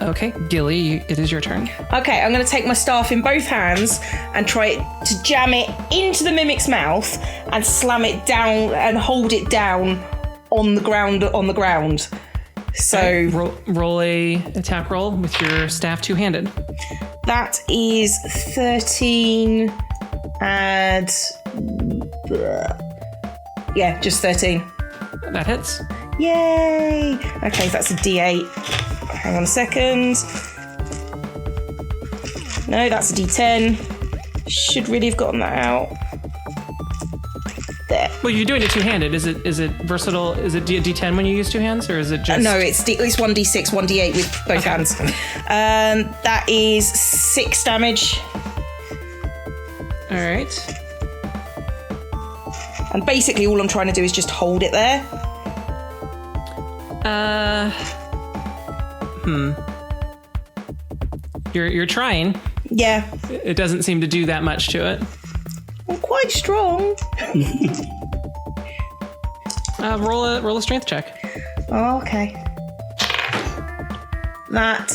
S1: Okay, Gilly, it is your turn.
S4: Okay, I'm going to take my staff in both hands and try to jam it into the mimic's mouth and slam it down and hold it down on the ground. So
S1: Roll a attack roll with your staff two-handed.
S4: that is 13 and yeah, just 13.
S1: That hits.
S4: Yay! Okay, that's a D8. Hang on a second. No, that's a D10. Should really have gotten that out. There.
S1: Well, you're doing it two-handed. Is it versatile? Is it D10 when you use two hands, or is it just?
S4: No, it's 1d6, 1d8 with both hands. That is 6 damage.
S1: All right.
S4: And basically all I'm trying to do is just hold it there.
S1: You're trying.
S4: Yeah,
S1: It doesn't seem to do that much to it.
S4: I'm quite strong.
S1: Roll a strength check.
S4: Oh, okay. That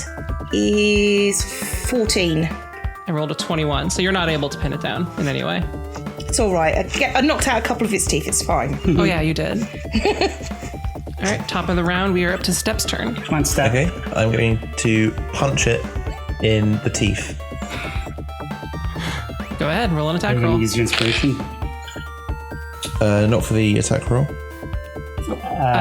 S4: is 14.
S1: I rolled a 21, so you're not able to pin it down in any way.
S4: It's all right. I knocked out a couple of its teeth. It's fine.
S1: Oh yeah, you did. All right, top of the round, we are up to Step's turn.
S3: Come on, Step.
S2: Okay, I'm going to punch it in the teeth.
S1: Go ahead, roll an attack
S3: Are you going
S1: roll.
S3: to use your inspiration?
S2: Not for the attack roll.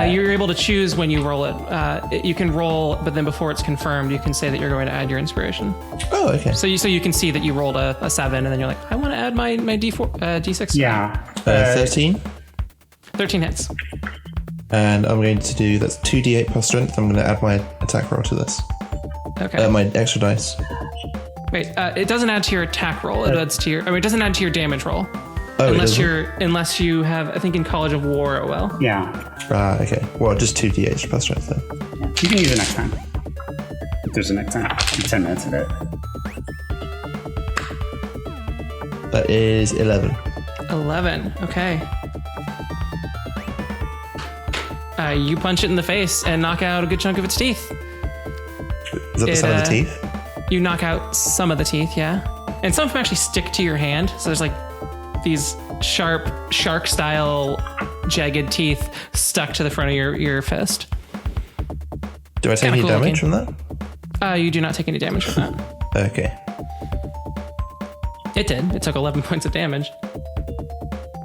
S1: You're able to choose when you roll it. You can roll, but then before it's confirmed, you can say that you're going to add your inspiration.
S2: Oh, okay.
S1: So you can see that you rolled a 7, and then you're like, I want to add my D4, D6.
S3: Yeah.
S2: 13.
S1: 13 hits.
S2: And I'm going to do, that's 2d8 plus strength. I'm going to add my attack roll to this.
S1: Okay.
S2: My extra dice.
S1: Wait, it doesn't add to your attack roll. It adds to your. I mean, it doesn't add to your damage roll.
S2: Oh,
S1: Unless you have, I think in College of War it will.
S3: Yeah.
S2: Okay. Well, just 2d8 plus strength then.
S3: You can use it next time. If there's a next time. 10 minutes of it.
S2: That is 11.
S1: 11. Okay. You punch it in the face and knock out a good chunk of its teeth.
S2: Is that the sound of the teeth?
S1: You knock out some of the teeth, yeah. And some of them actually stick to your hand. So there's like these sharp, shark-style, jagged teeth stuck to the front of your fist.
S2: Do I take
S1: kinda
S2: any
S1: cool
S2: damage
S1: looking.
S2: from that?
S1: You do not take any damage from that.
S2: Okay.
S1: It did. It took 11 points of damage.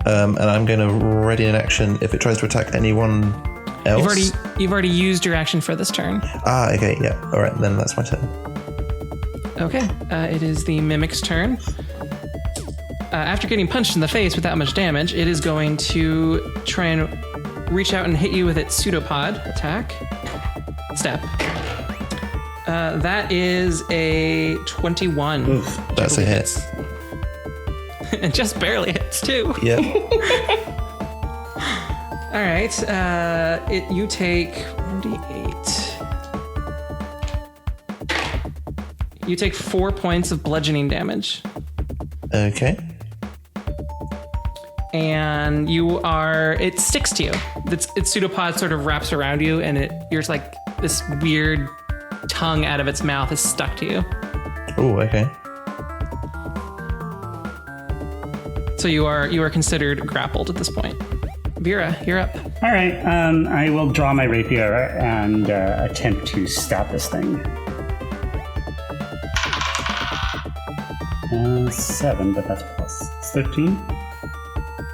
S2: And I'm going to ready an action if it tries to attack anyone else.
S1: You've already used your action for this turn.
S2: Okay, yeah. All right, then that's my turn.
S1: Okay. It is the Mimic's turn. After getting punched in the face with that much damage, it is going to try and reach out and hit you with its pseudopod attack. Step. That is a 21.
S2: Oof, that's a hit.
S1: And just barely hits too.
S2: Yep.
S1: All right. You take 1d8. You take 4 points of bludgeoning damage.
S2: Okay.
S1: And it sticks to you. Its pseudopod sort of wraps around you, and you're just like this weird tongue out of its mouth is stuck to you.
S2: Oh, okay.
S1: So you are considered grappled at this point. Vera, you're up.
S3: All right. I will draw my rapier and attempt to stab this thing. 7, but that's plus. It's 13.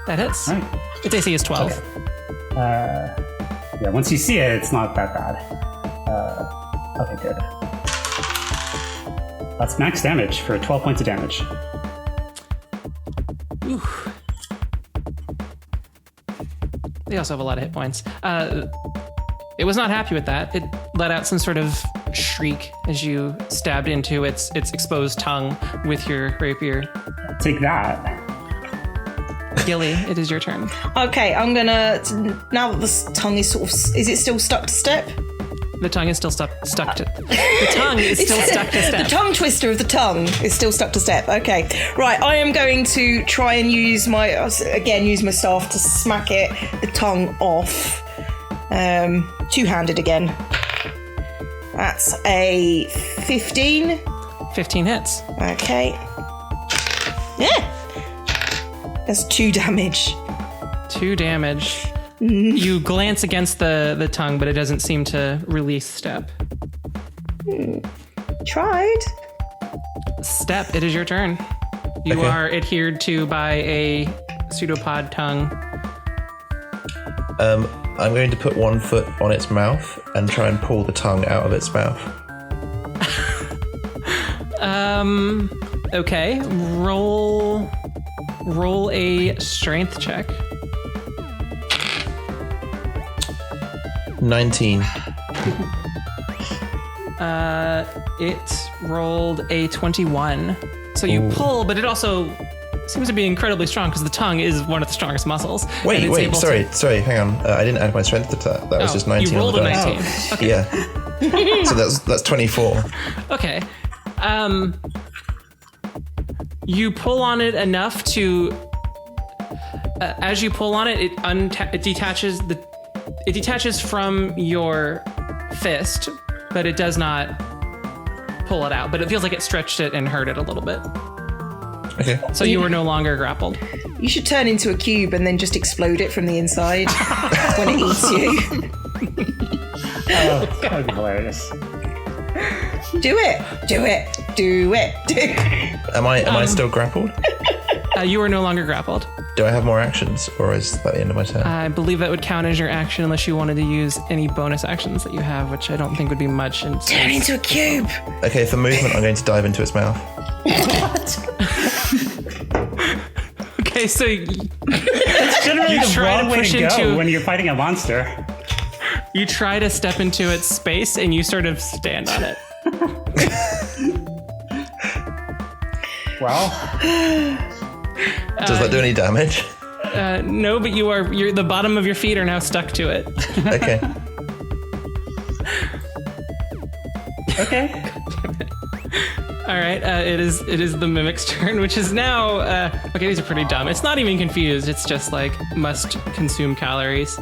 S1: That hits.
S3: All right.
S1: Its AC is 12.
S3: Okay. Yeah, once you see it, it's not that bad. Okay, good. That's max damage for 12 points of damage.
S1: Ooh. They also have a lot of hit points. It was not happy with that. It let out some sort of shriek as you stabbed into its exposed tongue with your rapier.
S3: Take that.
S1: Gilly, it is your turn.
S4: Okay, I'm gonna. Now that the tongue is sort of. Is it still stuck to step?
S1: The tongue is still stuck to. The tongue is still stuck to step.
S4: The tongue twister of the tongue is still stuck to step. Okay, right. I am going to try and use my staff to smack the tongue off. Two-handed again. That's a 15.
S1: 15 hits.
S4: Okay. Yeah. That's 2 damage.
S1: 2 damage. You glance against the tongue, but it doesn't seem to release step.
S4: Tried.
S1: Step, it is your turn. You
S2: Okay.
S1: are adhered to by a pseudopod tongue.
S2: I'm going to put one foot on its mouth and try and pull the tongue out of its mouth.
S1: Okay. Roll a strength check.
S2: 19.
S1: It rolled a 21. So you pull, but it also seems to be incredibly strong because the tongue is one of the strongest muscles. And
S2: Wait,
S1: it's able
S2: sorry,
S1: to-
S2: hang on. I didn't add my strength to that. That was just 19
S1: You rolled
S2: on
S1: a
S2: the dice.
S1: 19. Okay.
S2: Yeah. So that's 24.
S1: Okay. You pull on it enough to. As you pull on it, it detaches it detaches from your fist, but it does not pull it out. But it feels like it stretched it and hurt it a little bit.
S2: Okay.
S1: So you were no longer grappled.
S4: You should turn into a cube and then just explode it from the inside when it eats you.
S3: Oh, that would be hilarious.
S4: Do it.
S2: Am I still grappled?
S1: You are no longer grappled.
S2: Do I have more actions, or is that the end of my turn?
S1: I believe that would count as your action unless you wanted to use any bonus actions that you have, which I don't think would be much.
S4: Turn into a cube.
S2: Okay, for movement, I'm going to dive into its mouth.
S1: Okay, so
S3: It's generally
S1: You
S3: the
S1: try to
S3: wrong way
S1: push
S3: to go
S1: into-
S3: when you're fighting a monster.
S1: you try to step into its space and you sort of stand on it.
S3: Well,
S2: Does that do any damage?
S1: No, but the bottom of your feet are now stuck to it.
S2: Okay.
S3: okay.
S1: All right, it is the mimic's turn, which is now okay. These are pretty dumb. It's not even confused. It's just like must consume calories.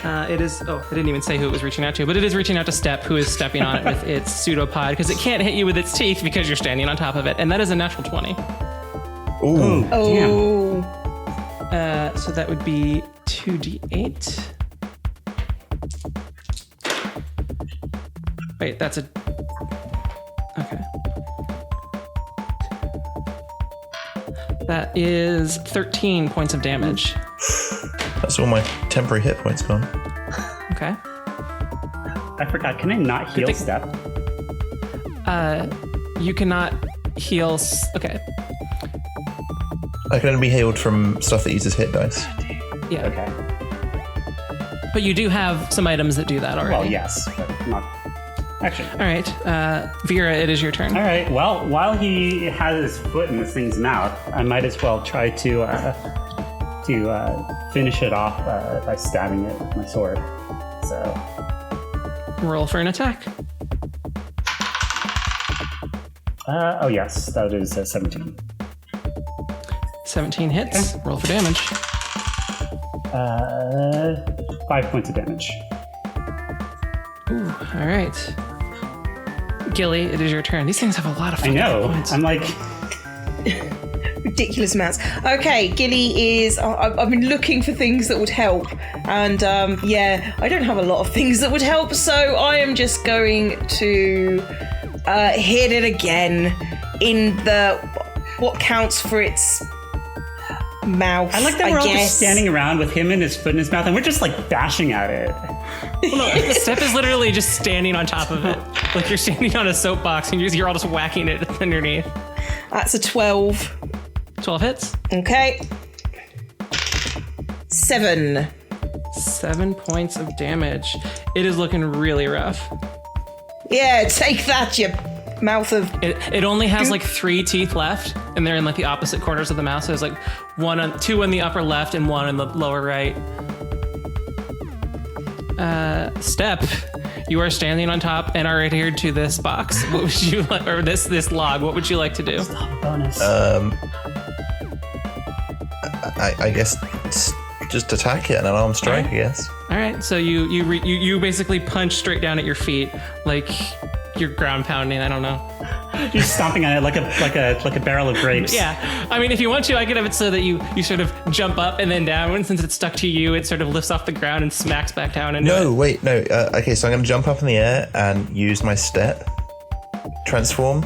S1: It is. Oh, I didn't even say who it was reaching out to, but it is reaching out to Step, who is stepping on it with its pseudopod because it can't hit you with its teeth because you're standing on top of it, and that is a natural 20.
S2: Ooh.
S4: Oh.
S1: So that would be 2d8. Wait, that's a. Okay. That is 13 points of damage.
S2: That's all my temporary hit points gone.
S1: Okay.
S3: I forgot. Can I not heal
S1: thing-
S3: Step?
S1: You cannot heal. Okay.
S2: I can only be healed from stuff that uses hit dice.
S1: Yeah.
S3: Okay.
S1: But you do have some items that do that already.
S3: Well, yes, but not. Actually.
S1: All right. Vera, it is your turn.
S3: All right. Well, while he has his foot in this thing's mouth, I might as well try to finish it off by stabbing it with my sword. So.
S1: Roll for an attack.
S3: Oh yes, that is 17.
S1: 17 hits. Roll for damage.
S3: 5 points of damage.
S1: Ooh, all right. Gilly, it is your turn. These things have a lot of
S3: I
S1: fucking
S3: know.
S1: points.
S3: I'm like,
S4: Ridiculous amounts. Okay, Gilly is. I've been looking for things that would help, and I don't have a lot of things that would help, so I am just going to hit it again in what counts for its mouth.
S3: I like that we're all
S4: guess.
S3: just standing around with him and his foot in his mouth, and we're just like bashing at it.
S1: The Step is literally just standing on top of it. Like you're standing on a soapbox and you're all just whacking it underneath.
S4: That's a 12.
S1: 12 hits.
S4: Okay. 7.
S1: 7 points of damage. It is looking really rough.
S4: Yeah, take that, you mouth of...
S1: It only has like 3 teeth left, and they're in like the opposite corners of the mouth. So there's like 2 in the upper left and 1 in the lower right. Step, you are standing on top and are adhered to this box. What would you like, or this log? What would you like to do?
S3: Bonus.
S2: I guess just attack it and an arm strike. I guess.
S1: All right, so you basically punch straight down at your feet, like you're ground pounding. I don't know.
S3: You're stomping on it like a barrel of grapes.
S1: Yeah, I mean, if you want to, I could have it so that you sort of jump up and then down. And since it's stuck to you, it sort of lifts off the ground and smacks back down.
S2: Okay, so I'm going to jump up in the air and use my step transform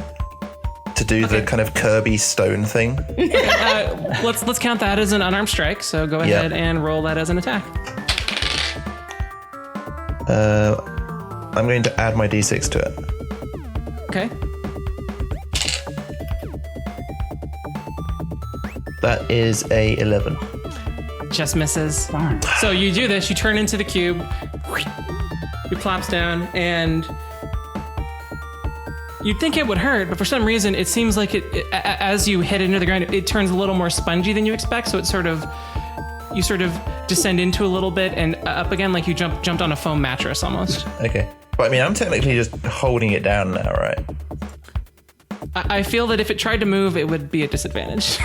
S2: to do the kind of Kirby stone thing.
S1: Let's count that as an unarmed strike. So go ahead and roll that as an attack.
S2: I'm going to add my d6 to it.
S1: Okay.
S2: That is a 11.
S1: Just misses.
S3: Darn.
S1: So you do this, you turn into the cube, it plops down, and you'd think it would hurt, but for some reason it seems like as you hit it into the ground, it turns a little more spongy than you expect, so you sort of descend into a little bit and up again like you jumped on a foam mattress almost.
S2: Okay. But I mean, I'm technically just holding it down now, right?
S1: I feel that if it tried to move, it would be a disadvantage.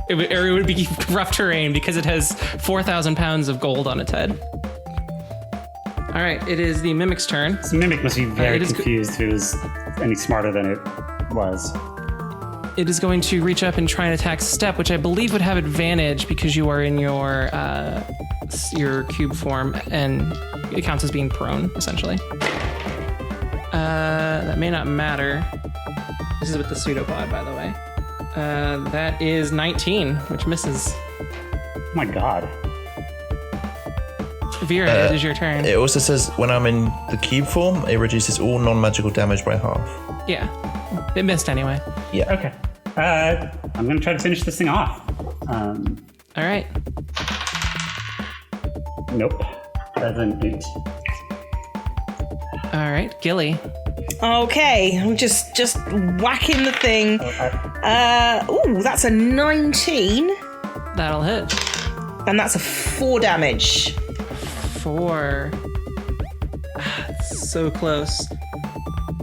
S1: It would be rough terrain because it has 4,000 pounds of gold on its head. All right, it is the Mimic's turn.
S3: This mimic must be very
S1: it is
S3: confused if it was any smarter than it was.
S1: It is going to reach up and try and attack Step, which I believe would have advantage because you are in your cube form, and it counts as being prone, essentially. That may not matter. This is with the pseudopod, by the way. That is 19, which misses.
S3: Oh my god.
S1: Vera, it is your turn.
S2: It also says when I'm in the cube form, it reduces all non-magical damage by half.
S1: Yeah, it missed anyway.
S2: Yeah.
S3: Okay. I'm gonna try to finish this thing off.
S1: All right.
S3: Nope. That's an 8.
S1: All right, Gilly.
S4: Okay, I'm just whacking the thing. That's a 19.
S1: That'll hit.
S4: And that's a 4 damage.
S1: 4. So close.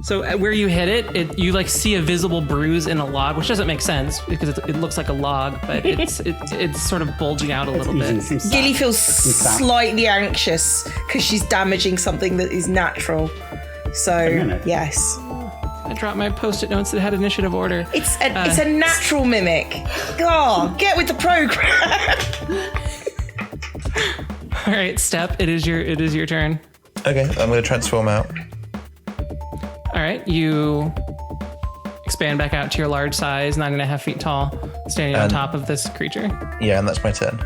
S1: So where you hit it, you like see a visible bruise in a log, which doesn't make sense because it looks like a log, but it's sort of bulging out a little bit.
S4: Gilly feels slightly anxious because she's damaging something that is natural. So, yes.
S1: I dropped my post-it notes that had initiative order.
S4: It's a natural mimic. God, get with the program.
S1: All right, Step, it is your turn.
S2: Okay, I'm going to transform out.
S1: All right, you expand back out to your large size, 9.5 feet tall, standing on top of this creature.
S2: Yeah, and that's my turn.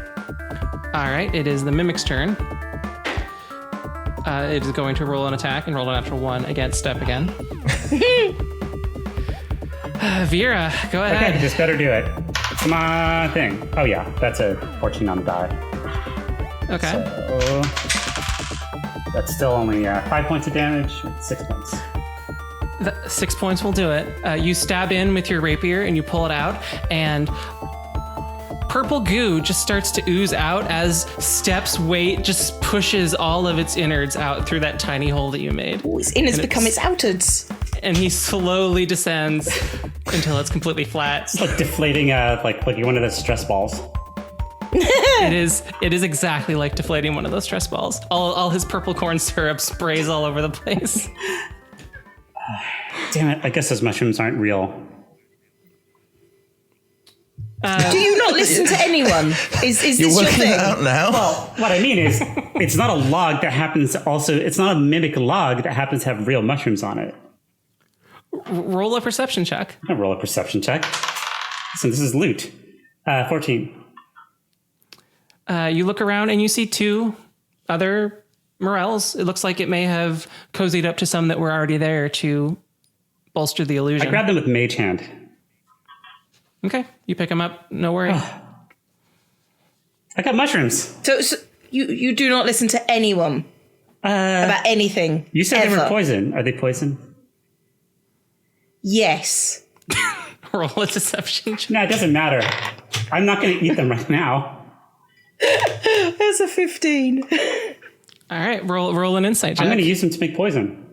S1: All right, it is the Mimic's turn. It is going to roll an attack and roll a natural 1 against Step again. Vera, go ahead.
S3: Okay, just better do it. Come on, thing. Oh yeah, that's a 14 on the die.
S1: Okay.
S3: So that's still only 5 points of damage, 6 points.
S1: 6 points will do it. You stab in with your rapier and you pull it out, and purple goo just starts to ooze out as Step's weight just pushes all of its innards out through that tiny hole that you made.
S4: Its innards become its outards.
S1: And he slowly descends until it's completely flat.
S3: It's like deflating like one of those stress balls.
S1: It is exactly like deflating one of those stress balls. All his purple corn syrup sprays all over the place.
S3: Damn it, I guess those mushrooms aren't real.
S4: Do you not listen to anyone? Is this
S2: You're
S4: your
S2: working
S4: thing?
S2: it out now.
S3: What I mean is, it's not a log that happens to also, it's not a mimic log that happens to have real mushrooms on it.
S1: Roll a perception check.
S3: I'm gonna roll a perception check. So this is loot. 14.
S1: You look around and you see 2 other morels. It looks like it may have cozied up to some that were already there to bolster the illusion.
S3: I grabbed them with mage hand.
S1: Okay, you pick them up. No worry.
S3: I got mushrooms.
S4: So you do not listen to anyone about anything.
S3: You said they
S4: ever.
S3: were poison. Are they poison?
S4: Yes.
S1: Roll a deception check.
S3: No, it doesn't matter. I'm not going to eat them right now.
S4: There's a 15.
S1: All right, roll an insight check.
S3: I'm going to use them to make poison.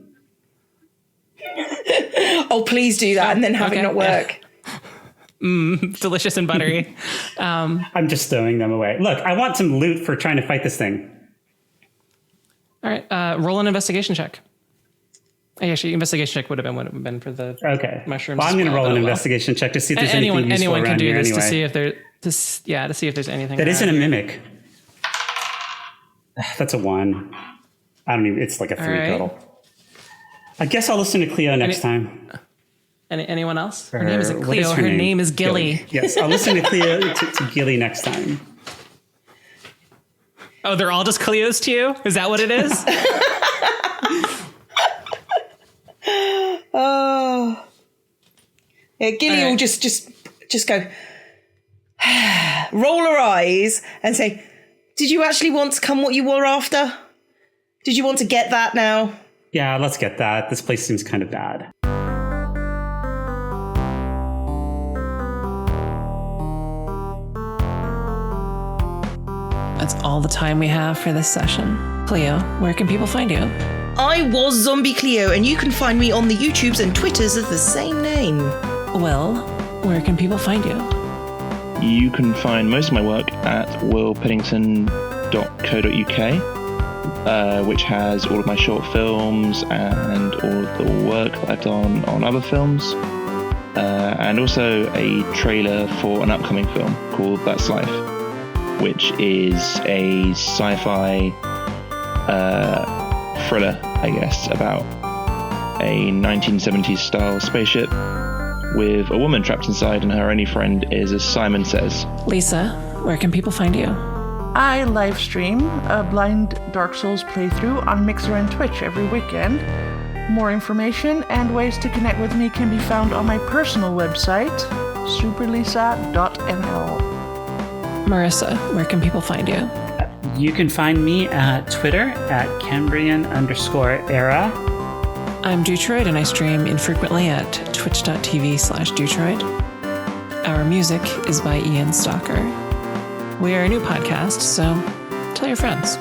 S4: Oh, please do that and then have it
S1: okay,
S4: not work.
S1: Delicious and buttery.
S3: I'm just stowing them away. Look, I want some loot for trying to fight this thing.
S1: All right, roll an investigation check. Actually, investigation check would have been for the mushrooms.
S3: Well, I'm going to roll
S1: but
S3: an
S1: oh well.
S3: investigation check to see if there's
S1: Anyone
S3: anything useful
S1: can
S3: around
S1: do
S3: here
S1: this
S3: anyway.
S1: to see if there to see if there's anything
S3: That isn't a
S1: around here.
S3: mimic. That's a 1. I don't even. It's like a 3
S1: right.
S3: total. I guess I'll listen to Cleo next time.
S1: Anyone else? Her name isn't
S3: What is
S1: Cleo. Her name is Gilly.
S3: Yes, I'll listen to Cleo to Gilly next time.
S1: Oh, they're all just Cleos to you? Is that what it is?
S4: Oh. Yeah, Gilly will
S1: right.
S4: just go, roll her eyes and say, did you actually want to come what you were after? Did you want to get that now?
S3: Yeah, let's get that. This place seems kind of bad.
S1: That's all the time we have for this session. Cleo, where can people find you?
S4: I was Zombie Cleo, and you can find me on the YouTubes and Twitters of the same name.
S1: Will, where can people find you?
S6: You can find most of my work at willpennington.co.uk, which has all of my short films and all of the work that I've done on other films, and also a trailer for an upcoming film called That's Life, which is a sci-fi thriller, I guess, about a 1970s style spaceship with a woman trapped inside, and her only friend is, as Simon says.
S1: Lisa, where can people find you?
S5: I live stream a blind Dark Souls playthrough on Mixer and Twitch every weekend. More information and ways to connect with me can be found on my personal website, superlisa.nl.
S1: Marissa, where can people find you?
S3: You can find me at Twitter at Cambrian_era.
S1: I'm dewtroid, and I stream infrequently at twitch.tv/dewtroid. Our music is by Ian Stalker. We are a new podcast, so tell your friends.